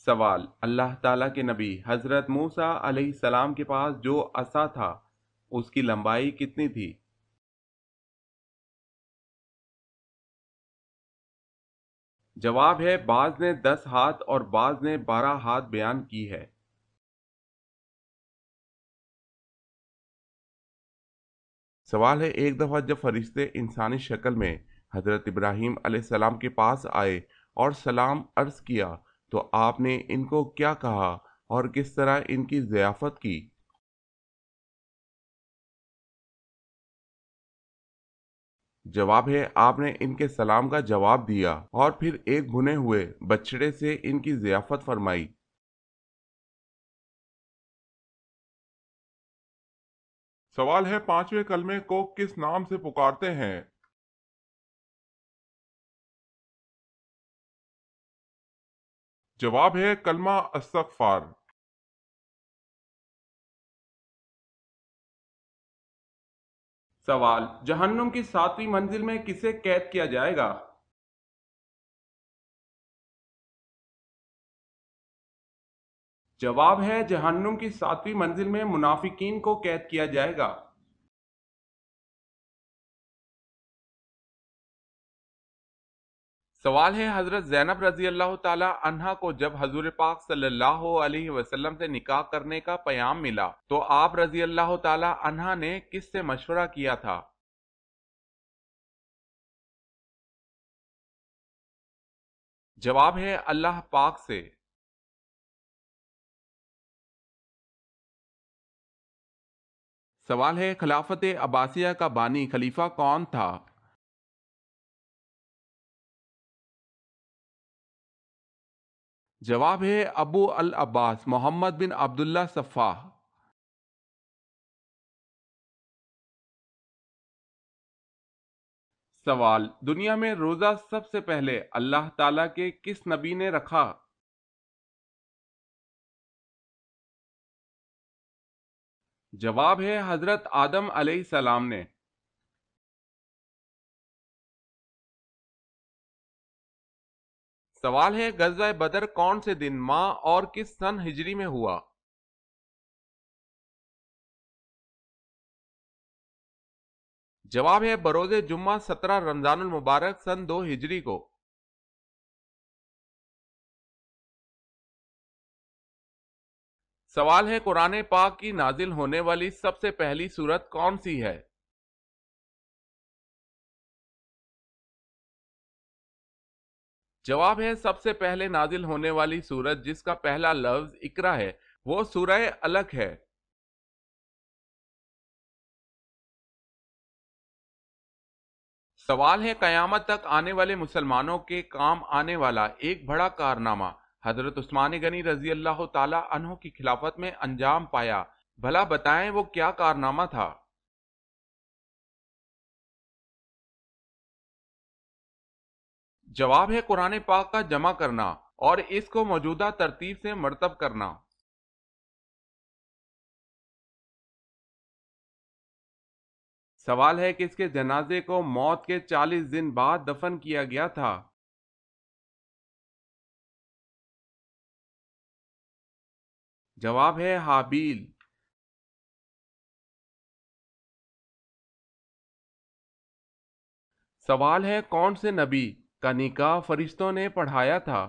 سوال: اللہ تعالیٰ کے نبی حضرت موسیٰ علیہ السلام کے پاس جو عصا تھا اس کی لمبائی کتنی تھی؟ جواب ہے بعض نے 10 ہاتھ اور بعض نے 12 ہاتھ بیان کی ہے۔ سوال ہے ایک دفعہ جب فرشتے انسانی شکل میں حضرت ابراہیم علیہ السلام کے پاس آئے اور سلام عرض کیا تو آپ نے ان کو کیا کہا اور کس طرح ان کی ضیافت کی؟ جواب ہے آپ نے ان کے سلام کا جواب دیا اور پھر ایک بھنے ہوئے بچڑے سے ان کی ضیافت فرمائی۔ سوال ہے پانچویں کلمے کو کس نام سے پکارتے ہیں؟ جواب ہے کلمہ استغفار۔ سوال: جہنم کی 7ویں منزل میں کسے قید کیا جائے گا؟ جواب ہے جہنم کی 7ویں منزل میں منافقین کو قید کیا جائے گا۔ سوال ہے حضرت زینب رضی اللہ تعالی عنہا کو جب حضور پاک صلی اللہ علیہ وسلم سے نکاح کرنے کا پیام ملا تو آپ رضی اللہ تعالی عنہا نے کس سے مشورہ کیا تھا؟ جواب ہے اللہ پاک سے۔ سوال ہے خلافت عباسیہ کا بانی خلیفہ کون تھا؟ جواب ہے ابو العباس محمد بن عبداللہ صفاح۔ سوال: دنیا میں روزہ سب سے پہلے اللہ تعالیٰ کے کس نبی نے رکھا؟ جواب ہے حضرت آدم علیہ السلام نے۔ سوال ہے غزوہ بدر کون سے دن، ماہ اور کس سن ہجری میں ہوا؟ جواب ہے بروز جمعہ 17 رمضان المبارک سن 2 ہجری کو۔ سوال ہے قرآن پاک کی نازل ہونے والی سب سے پہلی سورت کون سی ہے؟ جواب ہے سب سے پہلے نازل ہونے والی سورت جس کا پہلا لفظ اقرا ہے وہ سورہ علق ہے۔ سوال ہے قیامت تک آنے والے مسلمانوں کے کام آنے والا ایک بڑا کارنامہ حضرت عثمان غنی رضی اللہ تعالی عنہ کی خلافت میں انجام پایا، بھلا بتائیں وہ کیا کارنامہ تھا؟ جواب ہے قرآن پاک کا جمع کرنا اور اس کو موجودہ ترتیب سے مرتب کرنا۔ سوال ہے کہ اس کے جنازے کو موت کے 40 دن بعد دفن کیا گیا تھا؟ جواب ہے حابیل۔ سوال ہے کون سے نبی کا نکاح فرشتوں نے پڑھایا تھا؟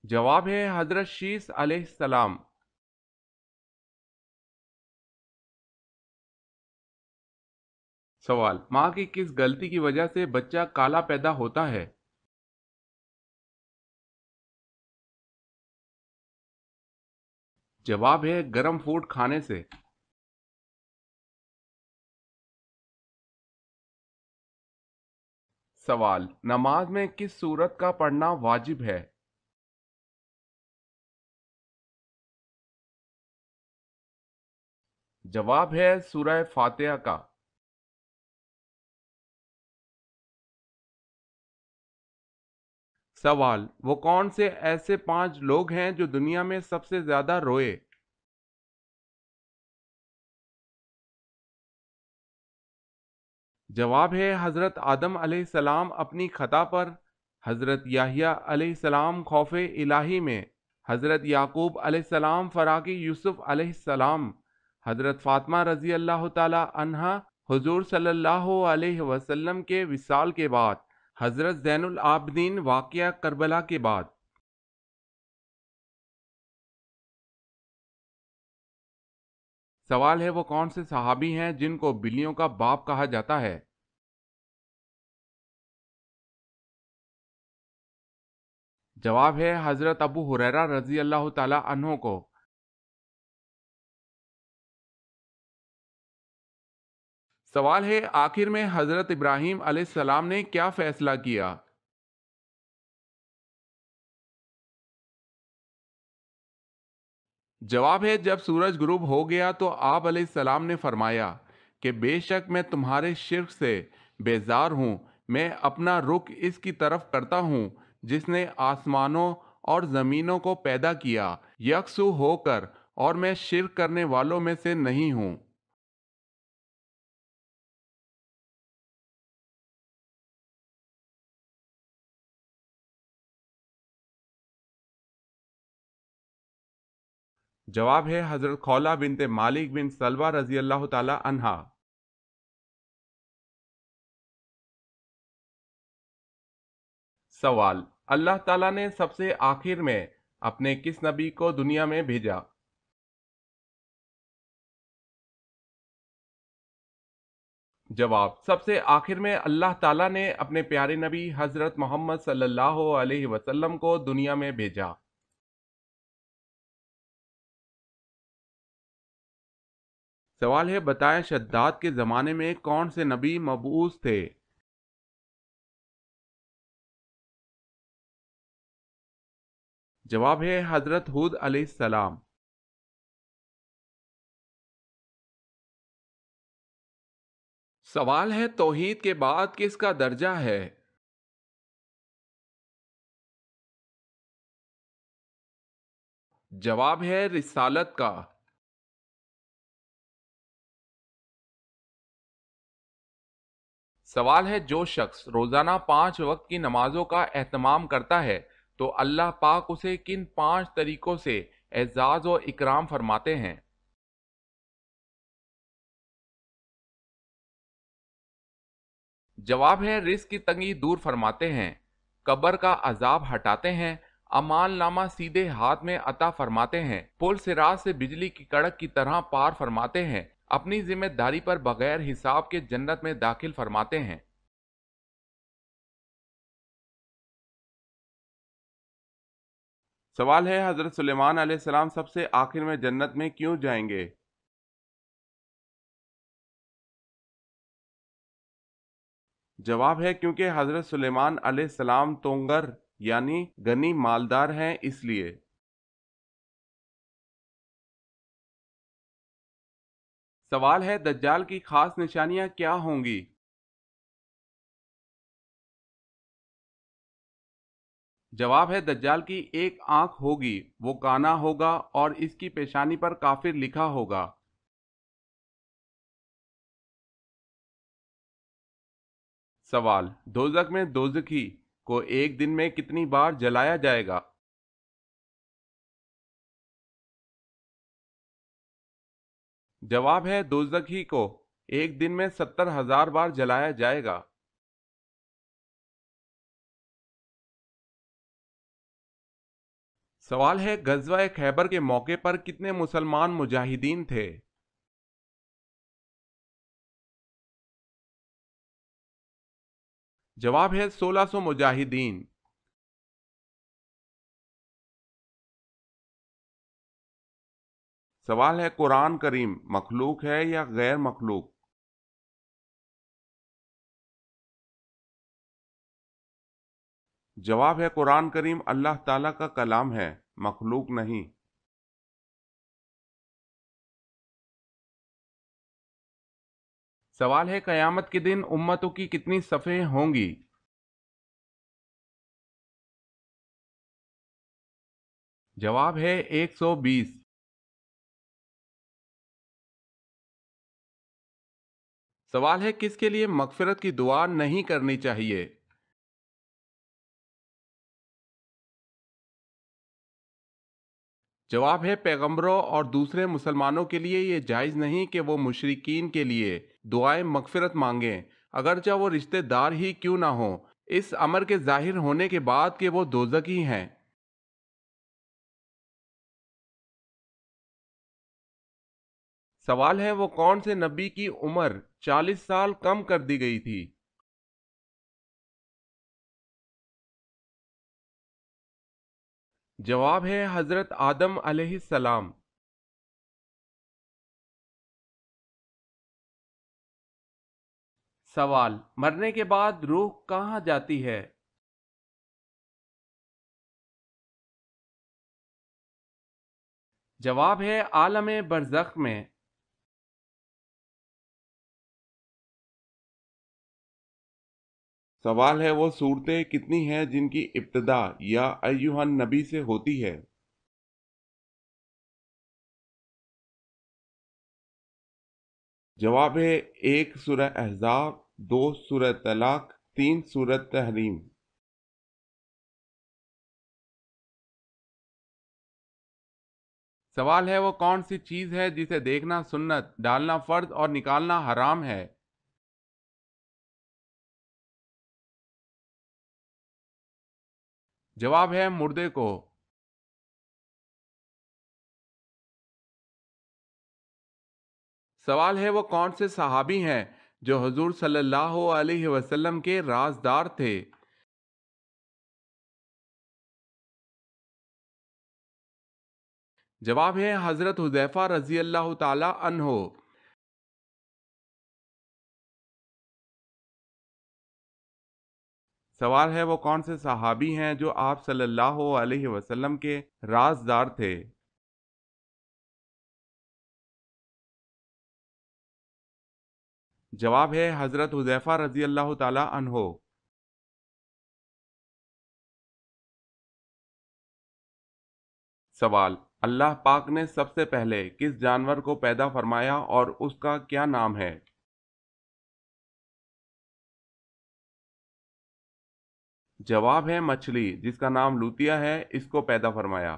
جواب ہے حضرت شیس علیہ السلام۔ سوال: ماں کی کس غلطی کی وجہ سے بچہ کالا پیدا ہوتا ہے؟ جواب ہے گرم فوڈ کھانے سے۔ سوال: نماز میں کس سورت کا پڑھنا واجب ہے؟ جواب ہے سورہ فاتحہ کا۔ سوال: وہ کون سے ایسے 5 لوگ ہیں جو دنیا میں سب سے زیادہ روئے؟ جواب ہے حضرت آدم علیہ السلام اپنی خطا پر، حضرت یحییٰ علیہ السلام خوف الہی میں، حضرت یعقوب علیہ السلام فراقی یوسف علیہ السلام، حضرت فاطمہ رضی اللہ تعالی عنہا حضور صلی اللہ علیہ وسلم کے وصال کے بعد، حضرت زین العابدین واقعہ کربلا کے بعد۔ سوال ہے وہ کون سے صحابی ہیں جن کو بلیوں کا باپ کہا جاتا ہے؟ جواب ہے حضرت ابو ہریرہ رضی اللہ تعالی عنہ کو۔ سوال ہے آخر میں حضرت ابراہیم علیہ السلام نے کیا فیصلہ کیا؟ جواب ہے جب سورج غروب ہو گیا تو آپ علیہ السلام نے فرمایا کہ بے شک میں تمہارے شرک سے بیزار ہوں، میں اپنا رخ اس کی طرف کرتا ہوں جس نے آسمانوں اور زمینوں کو پیدا کیا یکسو ہو کر، اور میں شرک کرنے والوں میں سے نہیں ہوں۔ جواب ہے حضرت خولہ بنت مالک بن سلمہ رضی اللہ تعالی عنہا۔ سوال، اللہ تعالیٰ نے سب سے آخر میں اپنے کس نبی کو دنیا میں بھیجا؟ جواب، سب سے آخر میں اللہ تعالیٰ نے اپنے پیارے نبی حضرت محمد صلی اللہ علیہ وسلم کو دنیا میں بھیجا۔ سوال ہے بتائیں شداد کے زمانے میں کون سے نبی مبعوث تھے؟ جواب ہے حضرت ہود علیہ السلام۔ سوال ہے توحید کے بعد کس کا درجہ ہے؟ جواب ہے رسالت کا۔ سوال ہے جو شخص روزانہ 5 وقت کی نمازوں کا اہتمام کرتا ہے تو اللہ پاک اسے کن 5 طریقوں سے اعزاز و اکرام فرماتے ہیں؟ جواب ہے رزق کی تنگی دور فرماتے ہیں، قبر کا عذاب ہٹاتے ہیں، اعمال نامہ سیدھے ہاتھ میں عطا فرماتے ہیں، پل صراط سے بجلی کی کڑک کی طرح پار فرماتے ہیں، اپنی ذمہ داری پر بغیر حساب کے جنت میں داخل فرماتے ہیں۔ سوال ہے حضرت سلیمان علیہ السلام سب سے آخر میں جنت میں کیوں جائیں گے؟ جواب ہے کیونکہ حضرت سلیمان علیہ السلام تونگر یعنی غنی مالدار ہیں اس لیے۔ سوال ہے دجال کی خاص نشانیاں کیا ہوں گی؟ جواب ہے دجال کی ایک آنکھ ہوگی، وہ کانا ہوگا اور اس کی پیشانی پر کافر لکھا ہوگا۔ سوال، دوزخ میں دوزخی کو ایک دن میں کتنی بار جلایا جائے گا؟ جواب ہے دوزخی کو ایک دن میں 70,000 بار جلایا جائے گا۔ سوال ہے غزوہ خیبر کے موقع پر کتنے مسلمان مجاہدین تھے؟ جواب ہے 1600 مجاہدین۔ سوال ہے قرآن کریم مخلوق ہے یا غیر مخلوق؟ جواب ہے قرآن کریم اللہ تعالیٰ کا کلام ہے، مخلوق نہیں۔ سوال ہے قیامت کے دن امتوں کی کتنی صفیں ہوں گی؟ جواب ہے 120۔ سوال ہے کس کے لیے مغفرت کی دعا نہیں کرنی چاہیے؟ جواب ہے پیغمبروں اور دوسرے مسلمانوں کے لیے یہ جائز نہیں کہ وہ مشرکین کے لیے دعائیں مغفرت مانگیں، اگرچہ وہ رشتہ دار ہی کیوں نہ ہوں، اس امر کے ظاہر ہونے کے بعد کہ وہ دوزخی ہیں۔ سوال ہے وہ کون سے نبی کی عمر 40 سال کم کر دی گئی تھی؟ جواب ہے حضرت آدم علیہ السلام۔ سوال مرنے کے بعد روح کہاں جاتی ہے؟ جواب ہے عالم برزخ میں۔ سوال ہے وہ صورتیں کتنی ہیں جن کی ابتدا یا ایھا النبی سے ہوتی ہے؟ جواب ہے 1 سورہ احزاب، 2 سورہ طلاق، 3 سورہ تحریم۔ سوال ہے وہ کون سی چیز ہے جسے دیکھنا سنت، ڈالنا فرض اور نکالنا حرام ہے؟ جواب ہے مردے کو۔ سوال ہے وہ کون سے صحابی ہیں جو حضور صلی اللہ علیہ وسلم کے رازدار تھے؟ جواب ہے حضرت حذیفہ رضی اللہ تعالی عنہ۔ سوال ہے وہ کون سے صحابی ہیں جو آپ صلی اللہ علیہ وسلم کے رازدار تھے؟ جواب ہے حضرت حذیفہ رضی اللہ تعالی عنہ۔ سوال اللہ پاک نے سب سے پہلے کس جانور کو پیدا فرمایا اور اس کا کیا نام ہے؟ جواب ہے مچھلی جس کا نام لوتیا ہے، اس کو پیدا فرمایا۔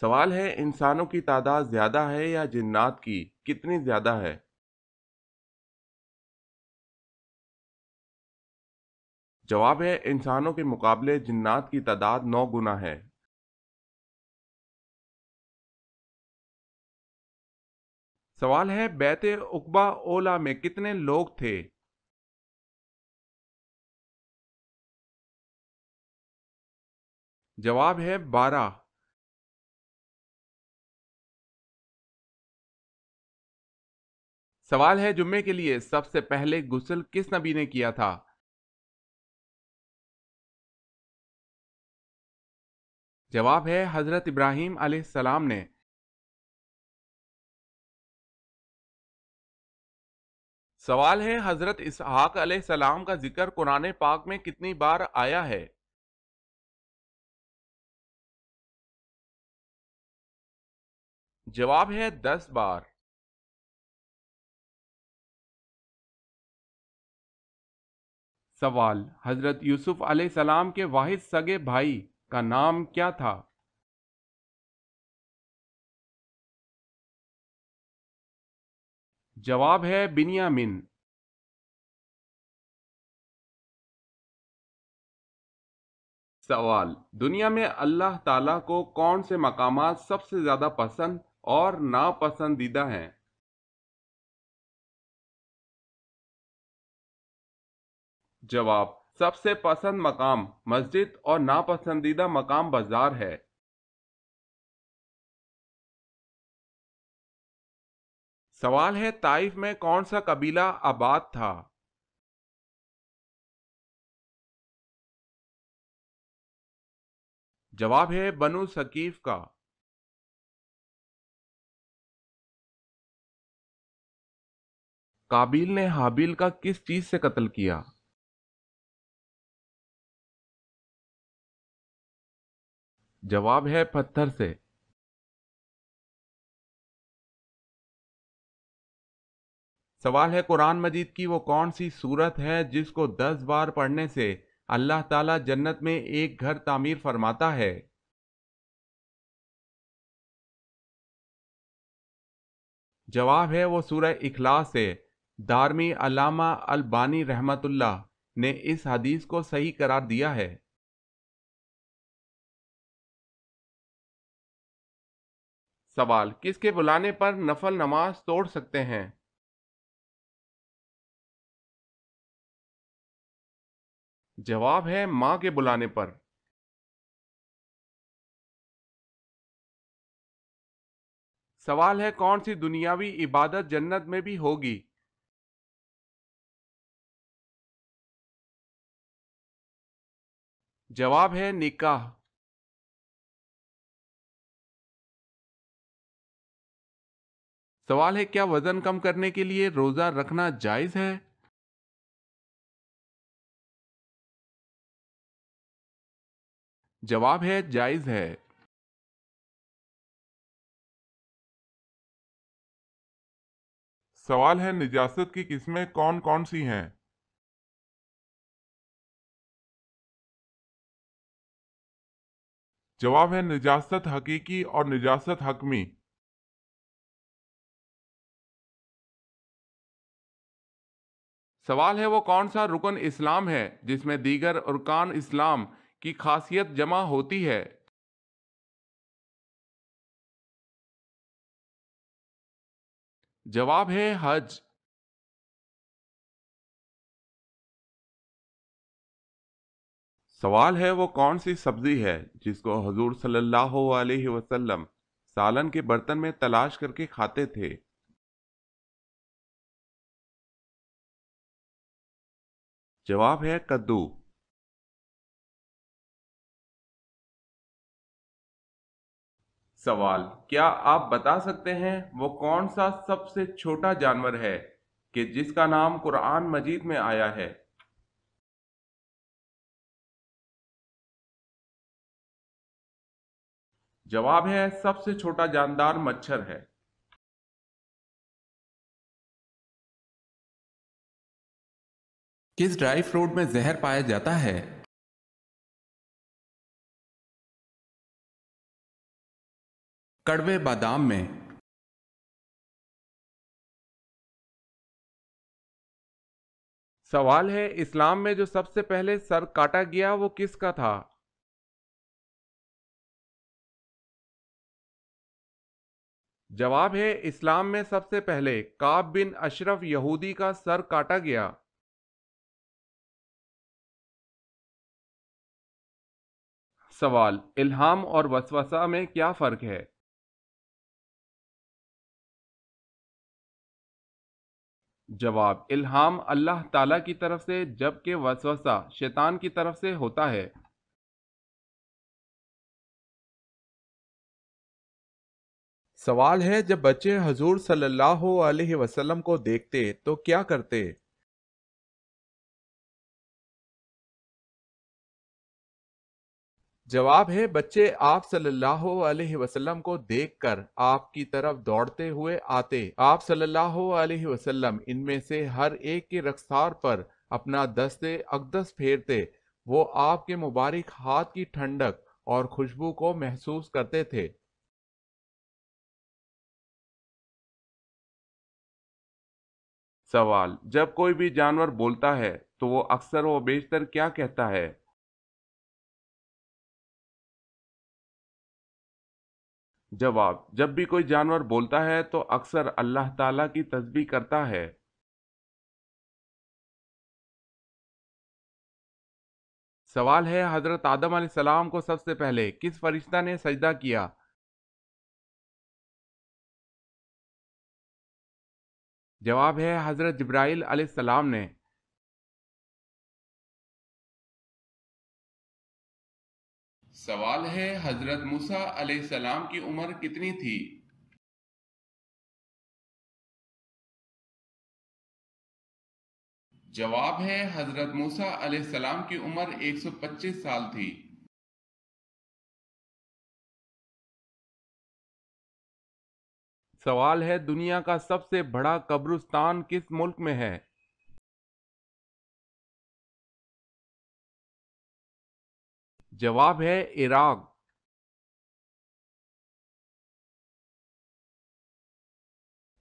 سوال ہے انسانوں کی تعداد زیادہ ہے یا جنات کی؟ کتنی زیادہ ہے؟ جواب ہے انسانوں کے مقابلے جنات کی تعداد 9 گنا ہے۔ سوال ہے بیت عقبہ اولا میں کتنے لوگ تھے؟ جواب ہے 12۔ سوال ہے جمعے کے لیے سب سے پہلے غسل کس نبی نے کیا تھا؟ جواب ہے حضرت ابراہیم علیہ السلام نے۔ سوال ہے حضرت اسحاق علیہ السلام کا ذکر قرآن پاک میں کتنی بار آیا ہے؟ جواب ہے 10 بار۔ سوال حضرت یوسف علیہ السلام کے واحد سگے بھائی کا نام کیا تھا؟ جواب ہے بنیامین۔ سوال دنیا میں اللہ تعالیٰ کو کون سے مقامات سب سے زیادہ پسند اور ناپسندیدہ ہیں؟ جواب سب سے پسند مقام مسجد اور ناپسندیدہ مقام بازار ہے۔ سوال ہے طائف میں کون سا قبیلہ آباد تھا؟ جواب ہے بنو ثقیف کا۔ قابیل نے حابیل کا کس چیز سے قتل کیا؟ جواب ہے پتھر سے۔ سوال ہے قرآن مجید کی وہ کون سی سورت ہے جس کو 10 بار پڑھنے سے اللہ تعالیٰ جنت میں ایک گھر تعمیر فرماتا ہے؟ جواب ہے وہ سورہ اخلاص ہے۔ دارمی علامہ البانی رحمت اللہ نے اس حدیث کو صحیح قرار دیا ہے۔ سوال، کس کے بلانے پر نفل نماز توڑ سکتے ہیں؟ جواب ہے ماں کے بلانے پر۔ سوال ہے کون سی دنیاوی عبادت جنت میں بھی ہوگی؟ جواب ہے نکاح۔ سوال ہے کیا وزن کم کرنے کے لیے روزہ رکھنا جائز ہے؟ جواب ہے جائز ہے۔ سوال ہے نجاست کی قسمیں کون کون سی ہیں؟ جواب ہے نجاست حقیقی اور نجاست حکمی۔ سوال ہے وہ کون سا رکن اسلام ہے جس میں دیگر ارکان اسلام کی خاصیت جمع ہوتی ہے؟ جواب ہے حج۔ سوال ہے وہ کون سی سبزی ہے جس کو حضور صلی اللہ علیہ وسلم سالن کے برتن میں تلاش کر کے کھاتے تھے؟ جواب ہے کدو۔ سوال، کیا آپ بتا سکتے ہیں وہ کون سا سب سے چھوٹا جانور ہے کہ جس کا نام قرآن مجید میں آیا ہے؟ جواب ہے سب سے چھوٹا جاندار مچھر ہے۔ کس ڈرائی فروٹ میں زہر پایا جاتا ہے؟ کڑوے بادام میں۔ سوال ہے اسلام میں جو سب سے پہلے سر کاٹا گیا وہ کس کا تھا؟ جواب ہے اسلام میں سب سے پہلے کعب بن اشرف یہودی کا سر کاٹا گیا۔ سوال، الہام اور وسوسہ میں کیا فرق ہے؟ جواب، الہام اللہ تعالیٰ کی طرف سے جبکہ وسوسہ شیطان کی طرف سے ہوتا ہے۔ سوال ہے جب بچے حضور صلی اللہ علیہ وسلم کو دیکھتے تو کیا کرتے؟ جواب ہے بچے آپ صلی اللہ علیہ وسلم کو دیکھ کر آپ کی طرف دوڑتے ہوئے آتے۔ آپ صلی اللہ علیہ وسلم ان میں سے ہر ایک کے رخسار پر اپنا دست اقدس پھیرتے۔ وہ آپ کے مبارک ہاتھ کی ٹھنڈک اور خوشبو کو محسوس کرتے تھے۔ سوال، جب کوئی بھی جانور بولتا ہے تو وہ اکثر و بیشتر کیا کہتا ہے؟ جواب، جب بھی کوئی جانور بولتا ہے تو اکثر اللہ تعالیٰ کی تسبیح کرتا ہے۔ سوال ہے حضرت آدم علیہ السلام کو سب سے پہلے کس فرشتہ نے سجدہ کیا؟ جواب ہے حضرت جبرائیل علیہ السلام نے۔ سوال ہے حضرت موسیٰ علیہ السلام کی عمر کتنی تھی؟ جواب ہے حضرت موسیٰ علیہ السلام کی عمر 125 سال تھی۔ سوال ہے دنیا کا سب سے بڑا قبرستان کس ملک میں ہے؟ جواب ہے عراق۔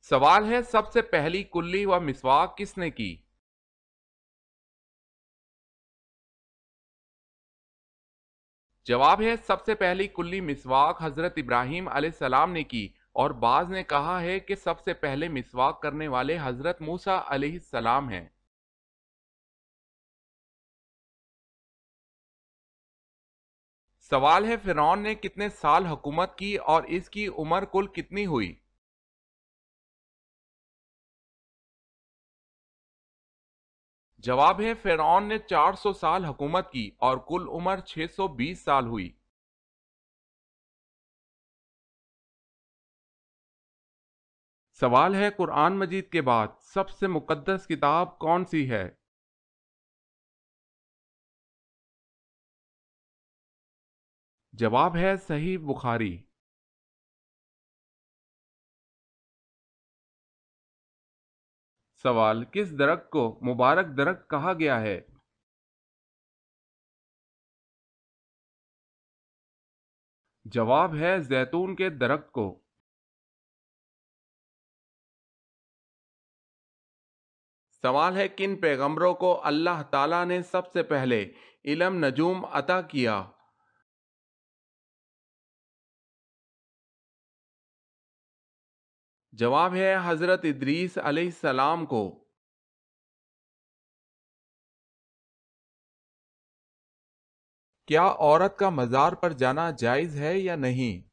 سوال ہے سب سے پہلی کلی و مسواک کس نے کی؟ جواب ہے سب سے پہلی کلی مسواک حضرت ابراہیم علیہ السلام نے کی، اور بعض نے کہا ہے کہ سب سے پہلے مسواک کرنے والے حضرت موسیٰ علیہ السلام ہیں۔ سوال ہے فرعون نے کتنے سال حکومت کی اور اس کی عمر کل کتنی ہوئی؟ جواب ہے فرعون نے 400 سال حکومت کی اور کل عمر 620 سال ہوئی۔ سوال ہے قرآن مجید کے بعد سب سے مقدس کتاب کون سی ہے؟ جواب ہے صحیح بخاری۔ سوال کس درخت کو مبارک درخت کہا گیا ہے؟ جواب ہے زیتون کے درخت کو۔ سوال ہے کن پیغمبروں کو اللہ تعالیٰ نے سب سے پہلے علم نجوم عطا کیا؟ جواب ہے حضرت ادریس علیہ السلام کو۔ کیا عورت کا مزار پر جانا جائز ہے یا نہیں؟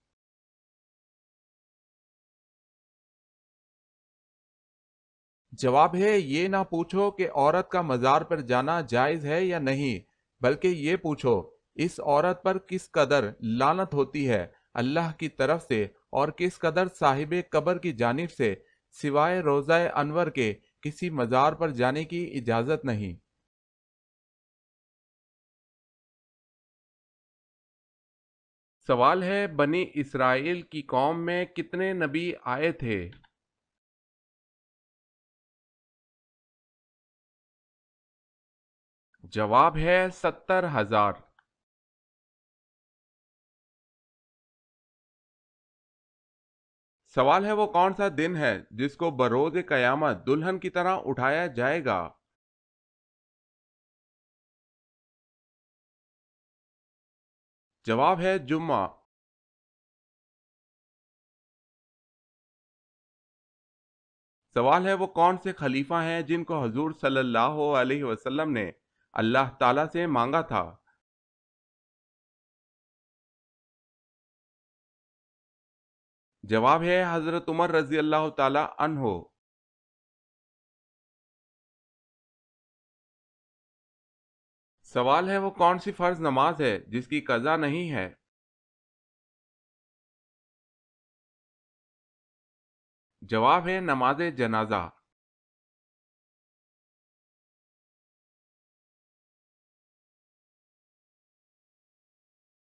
جواب ہے یہ نہ پوچھو کہ عورت کا مزار پر جانا جائز ہے یا نہیں، بلکہ یہ پوچھو اس عورت پر کس قدر لعنت ہوتی ہے اللہ کی طرف سے اور کس قدر صاحب قبر کی جانب سے سوائے روضہ انور کے کسی مزار پر جانے کی اجازت نہیں۔ سوال ہے بنی اسرائیل کی قوم میں کتنے نبی آئے تھے؟ جواب ہے 70,000۔ سوال ہے وہ کون سا دن ہے جس کو بروز قیامت دلہن کی طرح اٹھایا جائے گا؟ جواب ہے جمعہ۔ سوال ہے وہ کون سے خلیفہ ہیں جن کو حضور صلی اللہ علیہ وسلم نے اللہ تعالیٰ سے مانگا تھا؟ جواب ہے حضرت عمر رضی اللہ تعالی عنہ۔ سوال ہے وہ کون سی فرض نماز ہے جس کی قضا نہیں ہے؟ جواب ہے نماز جنازہ۔